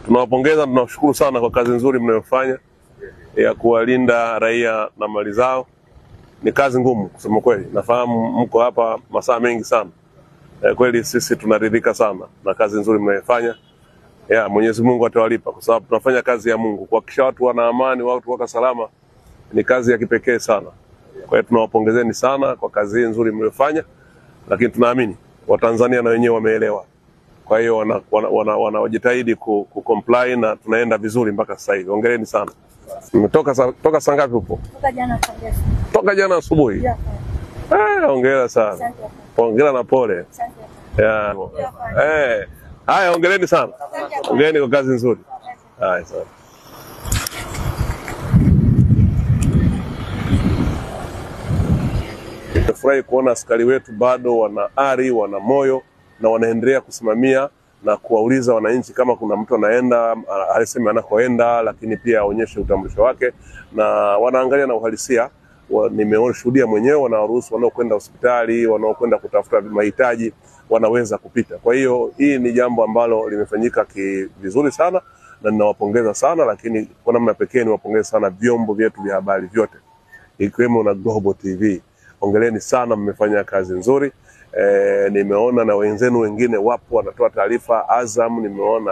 Tunawapongeza, tunashukuru sana kwa kazi nzuri mnayofanya ya kuwalinda raia na mali zao. Ni kazi ngumu kusema kweli. Nafahamu mko hapa masaa mengi sana. Kweli sisi tunaridhika sana na kazi nzuri mnayofanya. Mwenyezi Mungu atawalipa kwa sababu tunafanya kazi ya Mungu. Kuhakikisha watu wana amani, watu wako salama ni kazi ya kipekee sana. Kwa hiyo tunawapongezeni sana kwa kazi nzuri mnayofanya, lakini tunaamini Watanzania na wenyewe wameelewa. Kwa hiyo wanajitahidi kucomply na tunaenda vizuri mpaka sasa hivi. Hongereni sana. Toka saa ngapi upo? Toka jana kabisa. Toka jana asubuhi. Hongera sana. Hongera na pole. Haya, hongereni sana. Hongereni kwa kazi nzuri. Haya sana. Nafurahi kuona askari wetu bado wana ari, wana moyo na wanaendelea kusimamia na kuwauliza wananchi kama kuna mtu anaenda, alisema anakoenda, lakini pia aonyeshe utambulisho wake, na wanaangalia na uhalisia. Nimeshuhudia mwenyewe wanaruhusu wanaokwenda hospitali, wanaokwenda kutafuta mahitaji wanaweza kupita. Kwa hiyo hii ni jambo ambalo limefanyika vizuri sana na ninawapongeza sana, lakini kwa namna pekee niwapongeza sana vyombo vyetu vya habari vyote ikiwemo na Global TV. Hongereni sana, mmefanya kazi nzuri. Nimeona na wenzenu wengine wapo wanatoa taarifa. Azam nimeona,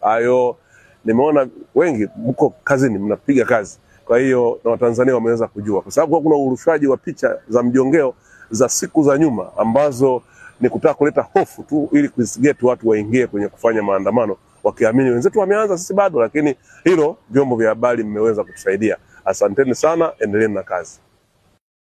Ayo nimeona, wengi mko kazini mnapiga kazi. Kwa hiyo na Watanzania wameweza kujua, kwa sababu kuna urushwaji wa picha za mjongeo za siku za nyuma ambazo ni kutaka kuleta hofu tu ili kusigeti watu waingie kwenye kufanya maandamano wakiamini wenzetu wameanza, sisi bado. Lakini hilo vyombo vya habari mmeweza kutusaidia. Asanteni sana, endeleeni na kazi.